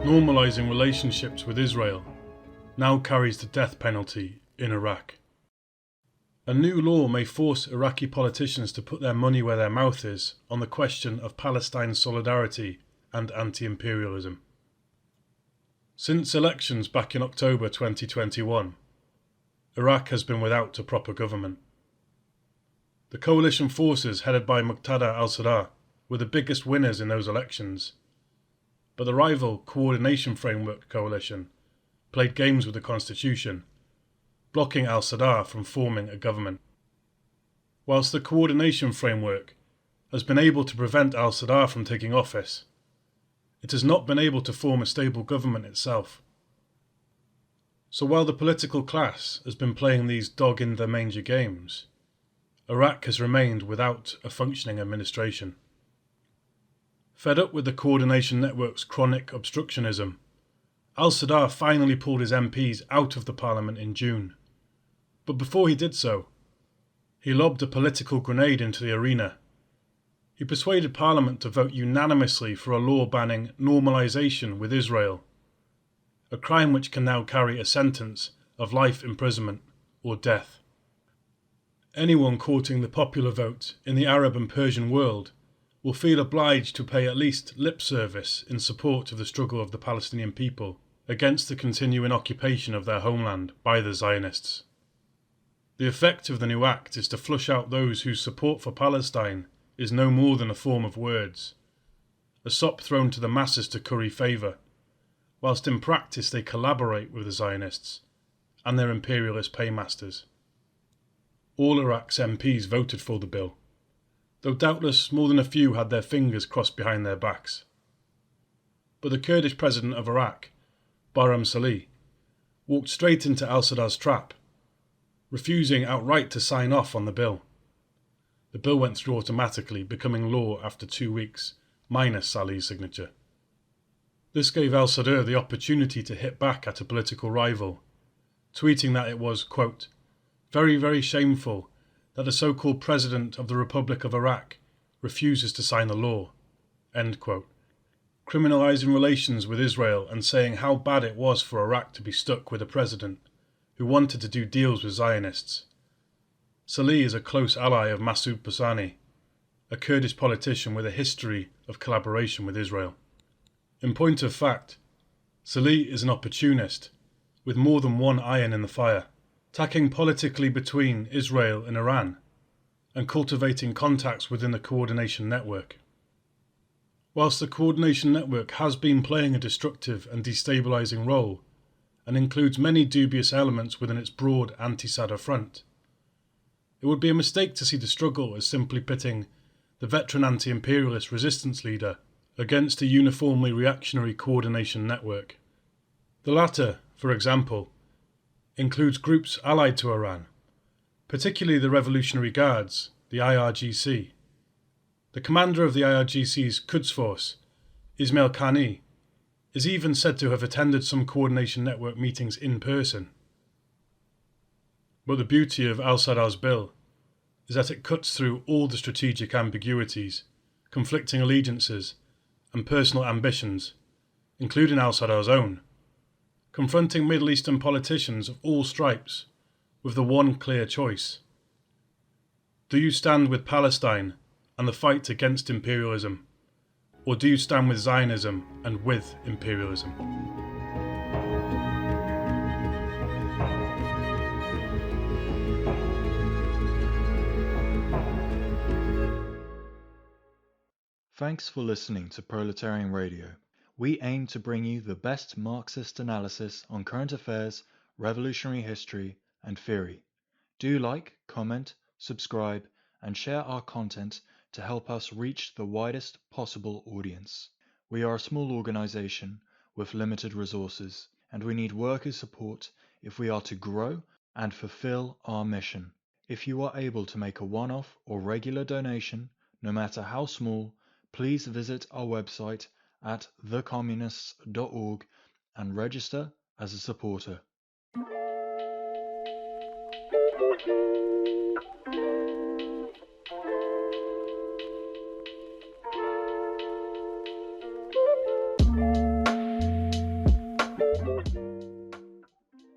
Normalising relationships with Israel now carries the death penalty in Iraq. A new law may force Iraqi politicians to put their money where their mouth is on the question of Palestine solidarity and anti-imperialism. Since elections back in October 2021, Iraq has been without a proper government. The coalition forces headed by Muqtada al-Sadr were the biggest winners in those elections, but the rival Coordination Framework coalition played games with the constitution, blocking al-Sadr from forming a government. Whilst the Coordination Framework has been able to prevent al-Sadr from taking office, it has not been able to form a stable government itself. So while the political class has been playing these dog-in-the-manger games, Iraq has remained without a functioning administration. Fed up with the coordination network's chronic obstructionism, al-Sadr finally pulled his MPs out of the parliament in June. But before he did so, he lobbed a political grenade into the arena. He persuaded Parliament to vote unanimously for a law banning normalisation with Israel, a crime which can now carry a sentence of life imprisonment or death. Anyone courting the popular vote in the Arab and Persian world will feel obliged to pay at least lip service in support of the struggle of the Palestinian people against the continuing occupation of their homeland by the Zionists. The effect of the new act is to flush out those whose support for Palestine is no more than a form of words, a sop thrown to the masses to curry favour, whilst in practice they collaborate with the Zionists and their imperialist paymasters. All Iraq's MPs voted for the bill, though doubtless more than a few had their fingers crossed behind their backs. But the Kurdish president of Iraq, Barham Salih, walked straight into al-Sadr's trap, refusing outright to sign off on the bill. The bill went through automatically, becoming law after 2 weeks, minus Salih's signature. This gave al-Sadr the opportunity to hit back at a political rival, tweeting that it was, quote, very, very shameful that the so-called President of the Republic of Iraq refuses to sign the law, end quote, criminalising relations with Israel and saying how bad it was for Iraq to be stuck with a president who wanted to do deals with Zionists. Salih is a close ally of Masoud Barzani, a Kurdish politician with a history of collaboration with Israel. In point of fact, Salih is an opportunist with more than one iron in the fire, tacking politically between Israel and Iran, and cultivating contacts within the coordination network. Whilst the coordination network has been playing a destructive and destabilising role, and includes many dubious elements within its broad anti-Sadr front, it would be a mistake to see the struggle as simply pitting the veteran anti-imperialist resistance leader against a uniformly reactionary coordination network. The latter, for example, includes groups allied to Iran, particularly the Revolutionary Guards, the IRGC. The commander of the IRGC's Quds Force, Ismail Khani, is even said to have attended some coordination network meetings in person. But the beauty of al-Sadr's bill is that it cuts through all the strategic ambiguities, conflicting allegiances, and personal ambitions, including al-Sadr's own, confronting Middle Eastern politicians of all stripes with the one clear choice. Do you stand with Palestine and the fight against imperialism, or do you stand with Zionism and with imperialism? Thanks for listening to Proletarian Radio. We aim to bring you the best Marxist analysis on current affairs, revolutionary history, and theory. Do like, comment, subscribe, and share our content to help us reach the widest possible audience. We are a small organization with limited resources, and we need workers' support if we are to grow and fulfill our mission. If you are able to make a one-off or regular donation, no matter how small, please visit our website at thecommunists.org and register as a supporter.